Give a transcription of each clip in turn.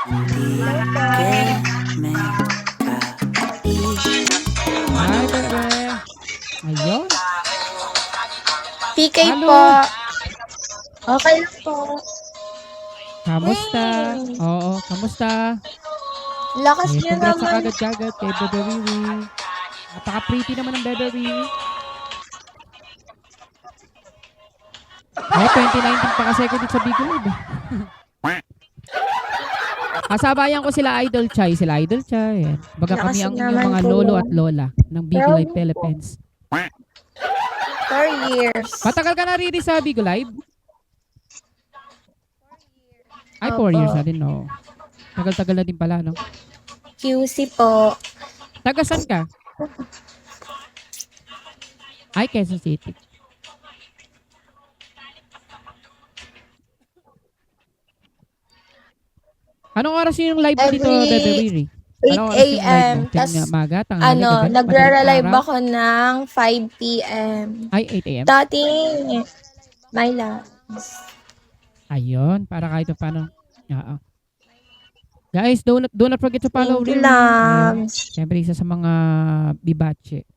Hello po. Hi, bebe. Ayun. PK Halo. po. Okay lang po. Kamusta? Hey, Oo, kamusta? lakas Eh, niyo congrats sa naman. kagad-kagad kay Bebe Riri. Napaka-pretty naman ng Bebe Riri. Oh, 2019 pa kasi ako dito sa Bigo Live. Kasabayan ko sila Idol Chai. Sila Idol Chai. Yan. Baga Lakas kami ang inyong naman mga po lolo yan. at lola ng Bigo Proud Live po. Philippines. 4 years. Matagal ka na Riri sa Bigo Live? Ay, 4 years na Opo. din, no? Tagal-tagal na din pala, no? QC po. Taga saan ka? Ay, Quezon City. Anong oras yung live mo dito, Bebe Every Riri? 8 Anong oras yung live mo? a.m. Tas, Maga, tanghali, gabi, madaling nagra-relive araw? ako ng 5 p.m. Ay, 8 a.m.? Dati, my last. Ayun, para kahit pa paano. Oo. Guys, do not forget to follow Thank you, Riri. Ayun. loves. Siyempre, isa sa mga bibache.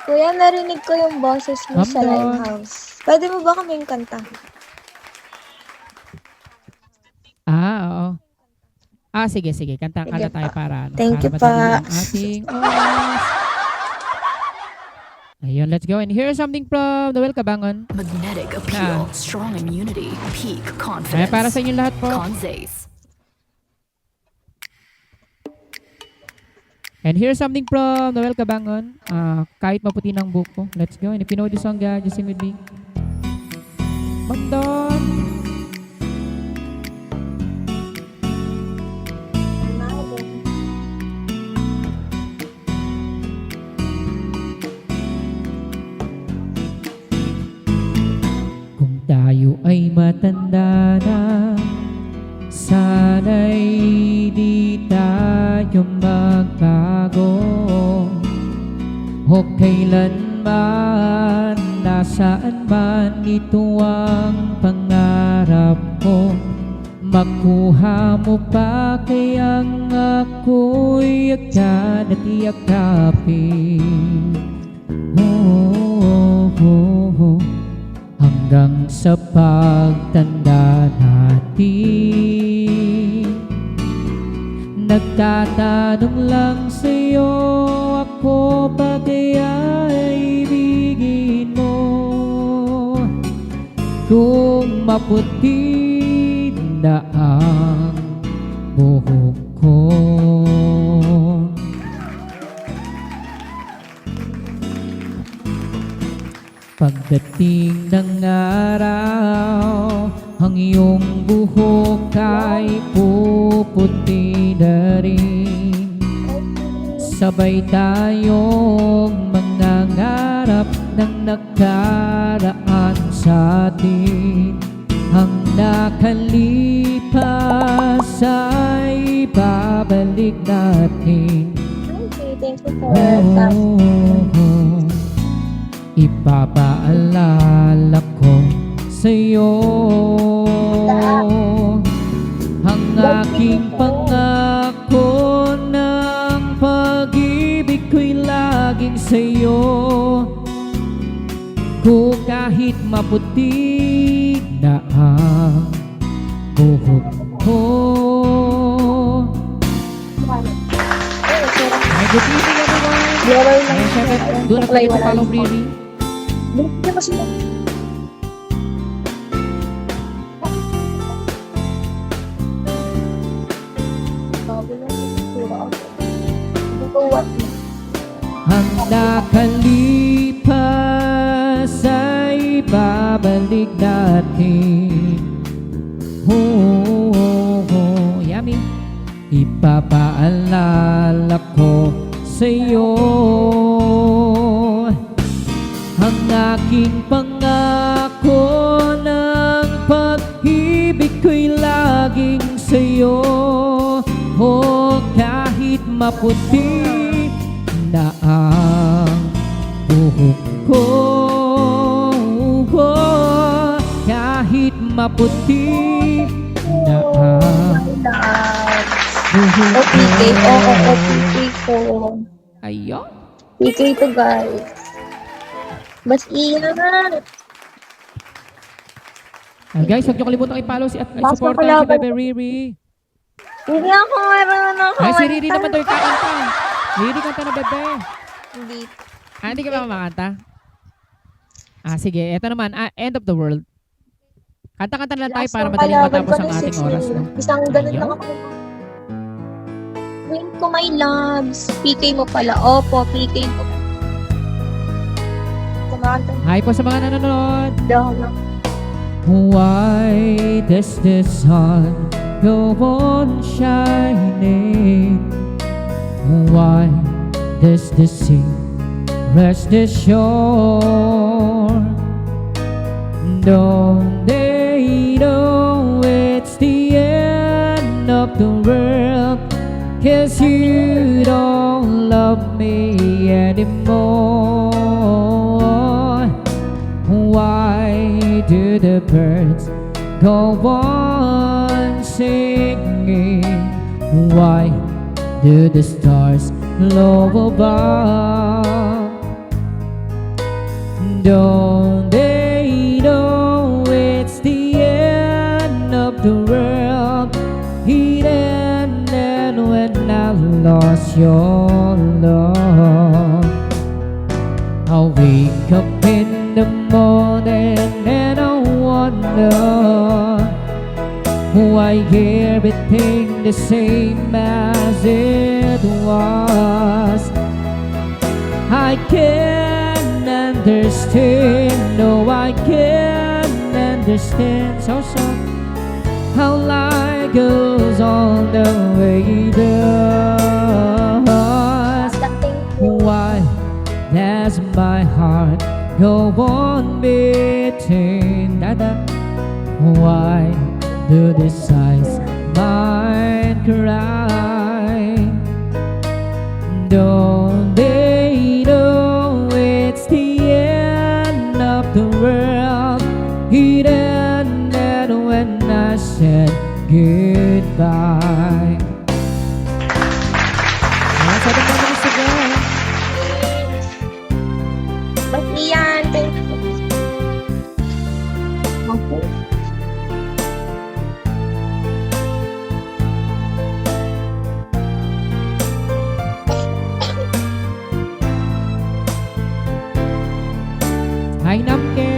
Kuya, narinig ko yung boses mo Ma'am sa live Don. house. Pwede mo ba kaming kanta? Oo. Sige, sige. Kanta-kanta Sige tayo pa. para, Thank para you madali pa. ang ating oras. Ayun, let's go. And here's something from Noel Cabangon. Magnetic appeal, strong immunity, peak Ayan, para confidence. sa inyo lahat po. Conzace. And here's something from Noel Cabangon. Kahit maputi ng buko. Let's go. And if you know this song, guys, just sing with me. Bandon! Kung tayo ay matanda na, sana'y di tayo magbago. O kailanman, nasaan man, ito ang pangarap ko. Makuha mo pa kayang ako'y agad at iyakapin. Oh, oh, oh, oh. Hanggang sa pagtanda natin, nagtatanong lang sa'yo, ako ba kaya ibigin mo? Kung maputi na ang buhok ko, pagdating ng araw, ang iyong buhok ay puputi na rin. Sabay tayong mangangarap ng nakaraan sa atin. Ang nakalipas ay babalik natin. Okay, thank you for Ipapaalala ko sa'yo ang aking pangako ng pag-ibig ko'y laging sa'yo. Kung kahit maputi na ang buhok ko. Good evening, everyone! Global lang. Ayan, syempre, doon na tayo follow Riri. Hindi kasi na. Ang nakalipas ay babalik natin. Oh, oh, oh, yummy. Ipapaalala ko sa'yo ang aking pangako ng pag-ibig ko'y laging sa'yo. Oh, kahit maputi na ang buhok ko, oh, kahit maputi Na, O PK. Oo, PK ko. Ayun. PK to guys. Bas iyan. Guys, huwag niyo kalimutan i-follow at Basta i-support si kalaban. Bebe Riri. Hindi ako marunong Ay, si kumanta. Riri naman daw yung kakanta. Riri, kanta na, Bebe. Hindi. Hindi ka ba makanta? Sige. Ito naman, End of the World. Kanta-kanta na lang tayo Last para ng madaling kalaban matapos ko ang na ating 6 oras. No? minutes. Isang ganun Ayun. lang ako. Win ko my loves. PK mo pala. Opo, PK ko. Kumanta. Hi po sa mga nanonood. Dahil. Why does the sun go on shining? Why does the sea rest the shore? Don't they know it's the end of the world? 'Cause you don't love me anymore. Why do the birds go on singing? Why do the stars glow above? Don't they know it's the end of the world? It ended when I lost your love. I wake up in the morning and I wonder why everything the same as it was. I can't understand, no I can't understand. So how life goes on the way it does. Why does my heart go on beating? Why do the sighs mine cry? Don't they know it's the end of the world? It ended when I said goodbye. Sabi ko na gusto ko. Bas iyan. Thank you. Okay. Hi, Namke.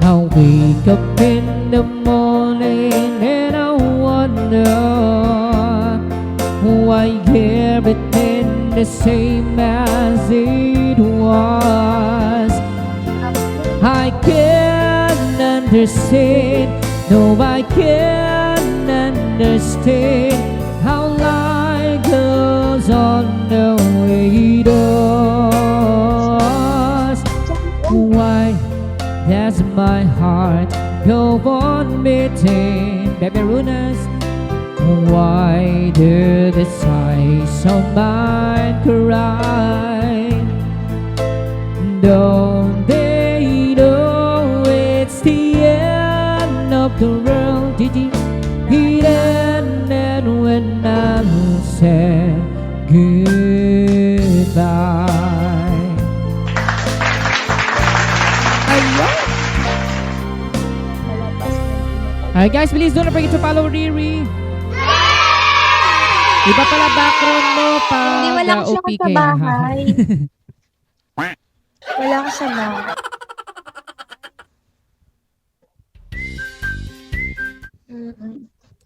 I wake up in the morning and I wonder why everything the same as it was. I can't understand, no I can't understand how life goes on the way it does. Why does my heart go on beating? Baby Runas. Why do the sighs of mine cry? Don't they know it's the end of the world? It ended when I said goodbye. Alright guys, please don't forget to follow Riri. Iba pala background mo pag Hindi, wala ko siya OPK. sa bahay. Wala ko sa bahay.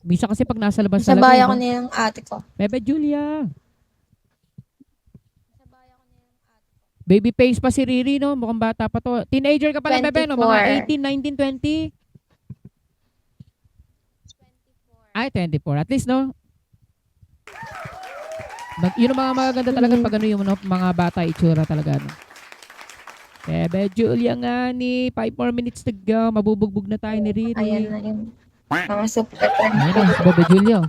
Bisa kasi pag nasa labas Sa talaga. bahay eh, ako no? nilang ate ko. Bebe Julia. Baby face pa si Riri, no? Mukhang bata pa to. Teenager ka pala, Bebe, no? Mga 18, 19, 20. Ay, 24. At least, no? Yun ang mga maganda talaga pag ano yung mga bata itsura talaga, no? Bebe Julia nga ni 5 more minutes to go. Mabubugbog na tayo ni Riri. Ayan na yun. Mga super Ayan na, si Bebe Julio.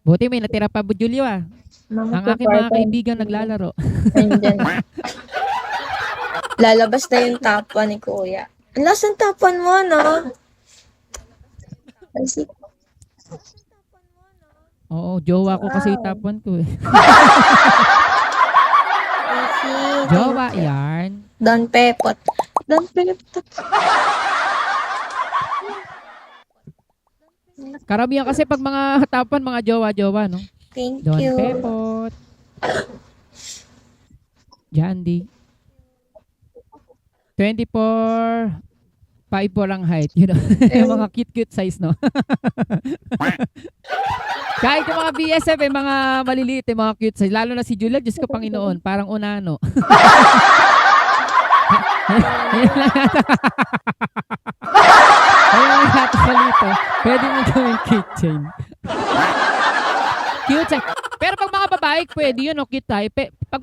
Buti may natira pa, Bebe Julio, ah. Mga Ang aking mga kaibigan naglalaro. Andyan. Lalabas na yung top 1 ni Kuya. Ang last ng top 1 mo, no? Kasi, Oo, jowa ko kasi Wow. top 1 ko eh. easy. Jowa, yarn. Don Pepot. Don Pepot. Karamihan kasi pag mga top 1, mga jowa-jowa, no? Thank Don you. Pepot. Jandy. 24. 5'4" ang height, you know. Yung mga cute-cute size, no? Kahit yung mga BSF, mga maliliit, mga cute size. Lalo na si Julia, Diyos ko, Panginoon, parang unano. Ayun lang yata. Ayun lang yata palito. Pwede mo gawing keychain. Cute size. Pero pag mga babae, pwede yun, no? Cute type. Pag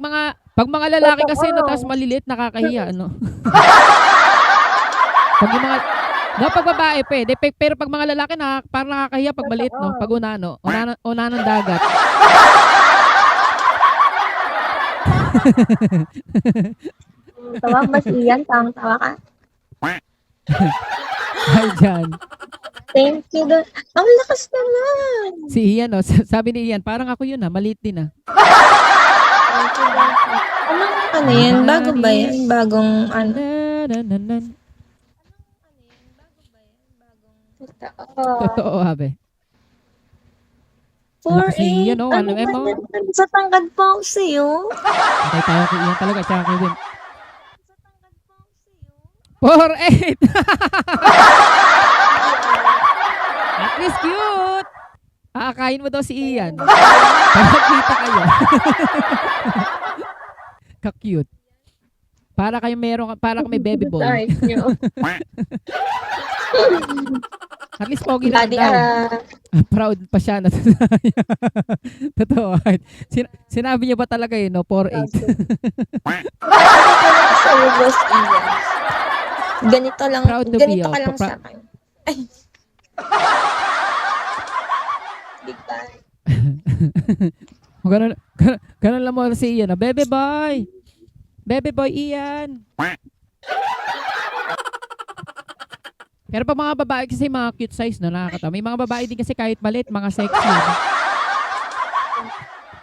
mga lalaki kasi, no, tapos maliliit, nakakahiya, no? Pag yung mga, no, pag babae, pwede. Pero pag mga lalaki, parang nakakahiya pag maliit, no? Pag unano. Unanong dagat. Tawa ba si Ian? Tawang-tawa ka? Ay, dyan. Thank you. Ang lakas naman. Si Ian, no? Sabi ni Ian, parang ako yun, Maliit din, Thank you, Don Pepot. Ano yan? Bago ba yan? Bagong ano? Nanananan. Totoo. Totoo, habe. For Lakas ni Ian, no? Ano Ano, ba yan? Sa tangkad pa ako sa'yo. Antay tayo kay Ian talaga, tsaka kay Win. 4'8". At least cute. Aakain mo daw si Ian. Pagkita kayo. Ka-cute. Para may baby boy. Ayos nyo. At least pogi lang Daddy, daw. Proud pa siya na totoo. Sinabi niya ba talaga yun, no? 4'8". Sa'yo, Boss Ian. Ganito lang. Proud to be, Ganito oh. ka lang sa akin. Ay. Big bye. Ganun lang mo si Ian. Bebe boy! Bebe boy Ian! Pero pa mga babae kasi mga cute size, no? Nakakatawa. May mga babae din kasi kahit maliit, mga sexy. No?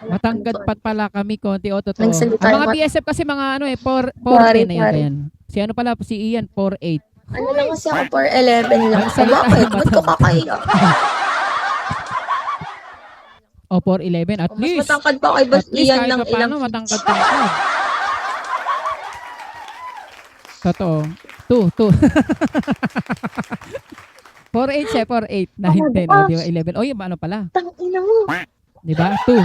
Matangkad pat pala kami konti o totoo. Nagsalita Ang mga yung BSF kasi mga 4'10" Sorry, na yan. Si ano pala, si Ian, 4'8". ano lang kasi ako, 4'11 lang. Nagsalita Bakit? yung Ba't ko kakaya? O, 4'11". At Mas least. matangkad pa kay Boss At least Ian kahit ng pa paano, ilang matangkad-tangkad. Totoo. 2. 4'8" siya, 4'8". 9, 10, o, di ba? 11. O, yung ano pala. Tangina mo. Di ba? 2.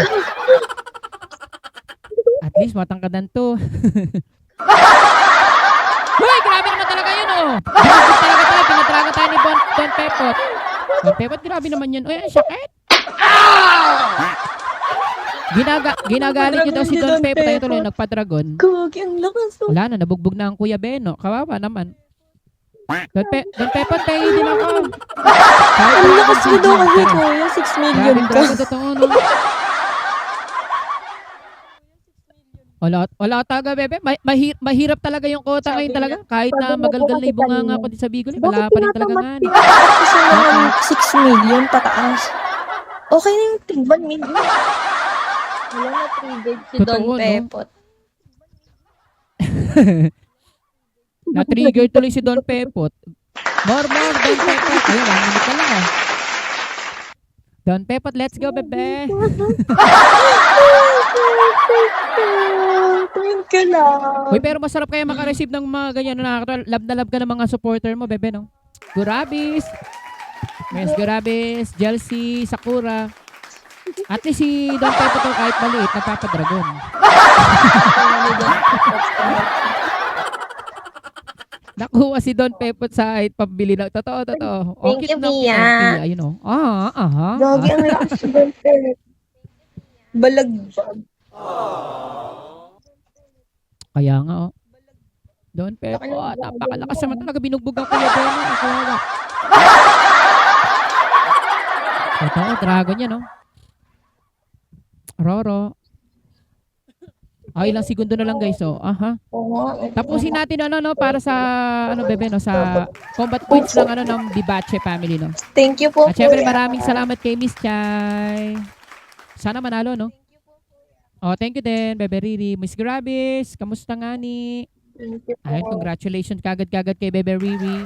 At least matangkadan 2. Hoy, grabe naman talaga yun, oh. Binugod talaga tayo. Pinatragan tayo ni Don Pepot. Don Pepot, grabe naman yun. Uy, ang sakit. Ginagalit nyo daw si Don Pepot. Tayo tuloy, nagpa-dragon. Gagi, ang lakas. Wala na, nabugbog na ang Kuya Beno. Kawawa naman. Don Pepot, tayo din ako. Ang lakas mo daw kasi, Kuya. 6 million ka. Grabe, totoo, no? Wala talaga, bebe. Mahirap talaga yung kota ngayon talaga. Kahit na magalgal na yung bunganga ko din sa Bicol, wala pa rin talaga nga. Bakit kasi naman 6 million pataas? Okay na yung 1 million. Wala na triggered si Totoo, Don no? Pepot. Na-trigger tuloy si Don Pepot. More, Don Pepot. Ayun, 1 minute ka lang, Don Pepot, let's go, bebe. Thank you lang. Uy, pero masarap kaya makareceive ng mga ganyan na nakakatawa. Love na love ka ng mga supporter mo, bebe, no? Gurabis. Yes, Gurabis, Jelsi, Sakura. At least si Don Pepot to, kahit maliit, nagpapadragon. Nakuha si Don Pepot sa height pambili ng totoo. Thank you, Mia. Ayun, oh. Aha. Gagi, ang lakas si Don Pepot. Balagbag. Kaya nga, oh. Don Pepot, napakalakas naman talaga. Binugbog ang Kuya Beno. Kawawa. Totoo, dragon yan, no? Roro. Ilang segundo na lang guys. So, aha. Oo. Tapusin natin para sa bebe sa combat points ng ng Dibache family no. Thank you po, At syempre kuya. maraming salamat kay Miss Chay. Sana manalo no. Oh, thank you din Bebe Riri. Miss Grabis, kamusta nga ni? Thank you po. Ayun, congratulations kagad-kagad kay Bebe Riri.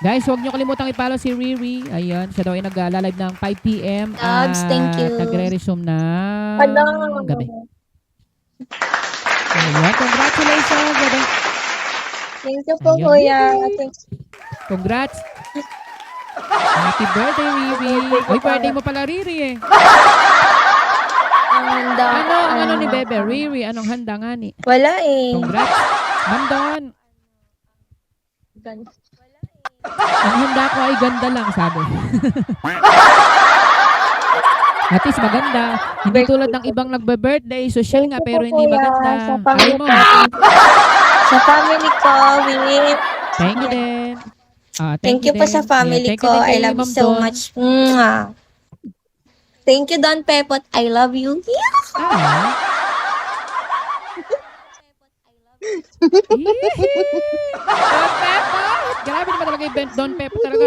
Guys, huwag niyo kalimutang i-follow si Riri. Ayun, siya daw ay nag-live ng 5 p.m. Abs, thank you. Nagre-resume na Hello. gabi. Ayun, congratulations, Bebe. Thank you po, Ayun. kuya. Congrats. Happy birthday, Riri. Uy, birthday mo pala, Riri eh. Ang handa. Ano ni Bebe? Riri, anong handa nga ni? Wala eh. Congrats. Ma'am Don, ang handa ko ay ganda lang, sabi. At least maganda. Hindi tulad ng ibang nagbe-birthday, social nga, pero hindi Kuya, maganda. Sa Ayaw family mo. ko. Sa family ko, Willie. Thank you din. Thank you po din. sa family Thank you ko. din kay I love you Ma'am so Don. much. Mwah. Thank you, Don Pepot. I love you. Yeah. Don Pepo! Grabe naman talaga yung Don Pepo talaga.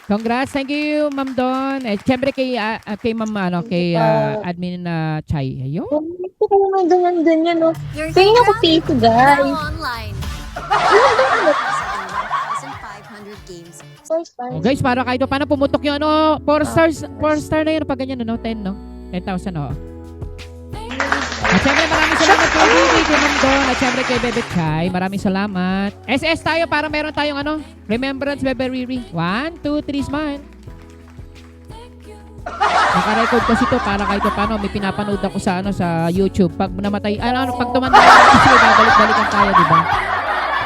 Congrats, thank you, Ma'am Don. Siyempre kay Ma'am, kay admin na Chai. Ayun. Ito kayo mga ganyan-ganyan, no? Your Tingnan ako piso, guys. online. 1,500 games. First Oh, time. guys, para kahit paano pumutok yung 4 star na yun pag ganyan, 10, no? 10,000, no? At syempre, maraming salamat kay Vivi, kay Ma'am Don, at syempre kay Bebe Chai. Maraming salamat. SS tayo para meron tayong Remembrance Bebe Riri. 1, 2, 3, smile. Naka-record kasi to para kahit paano may pinapanood ako sa sa YouTube. Pag namatay, pag tumanda kasi babalik-balikan tayo, di ba?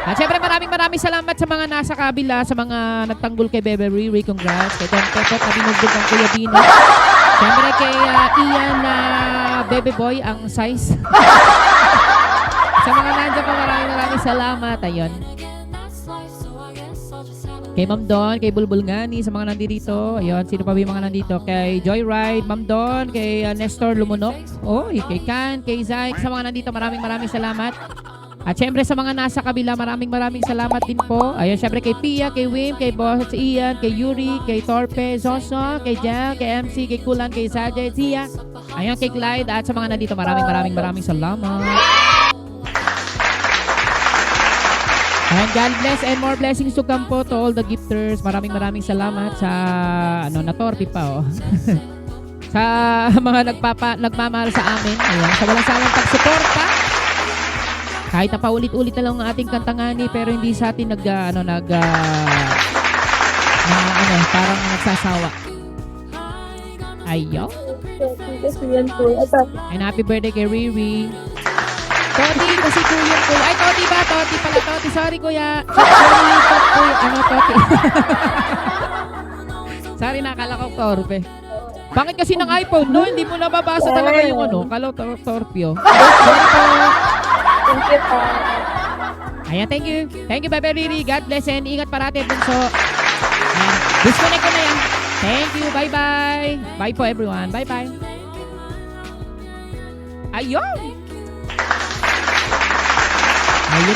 At syempre maraming salamat sa mga nasa kabila, sa mga nagtanggol kay Bebe Riri. Congrats. Kay Don Pepot na binugbog ang Kuya Dino. Syempre kay Ian na Bebe Boy ang size. Sa mga nandiyan po maraming salamat. Ayun. Kay Ma'am Don, kay Bulbul Ngani, sa mga nandito. Ayun, sino pa ba yung mga nandito? Kay Joyride, Ma'am Don, kay Nestor Lumunok. Kay Kan, kay Zaik, sa mga nandito maraming salamat. At syempre sa mga nasa kabila, maraming salamat din po. Ayun, syempre kay Pia, kay Wim, kay Boss Ian, kay Yuri, kay Torpe, Zoso, kay Jel, kay MC, kay Kulan, kay Sajay, Tia. Ayun, kay Clyde, at sa mga nandito, maraming salamat. And God bless and more blessings to come po to all the gifters. Maraming salamat sa na-torpe pa sa mga nagmamahal sa amin. Ayun, sa walang sawang pagsuporta. Kahit na paulit-ulit na lang ang ating kantangani pero hindi sa atin parang nagsasawa. Ayaw. Kasi yan po. And happy birthday kay Riri. Toti, kasi kuya. Ay, Toti ba? Toti pala. Toti, sorry kuya. Sorry, Toti. Sorry, nakala ko torpe. Bakit kasi ng iPhone, no? Hindi mo nababasa talaga yung torpyo. Sorry po. Thank you po. Ayan, thank you. Thank you, Bebe Riri. God bless and ingat parati, bunso. Ayan, disconnect ko na yan. Thank you. Bye-bye. Bye po, everyone. Bye-bye. Ayun! Ayun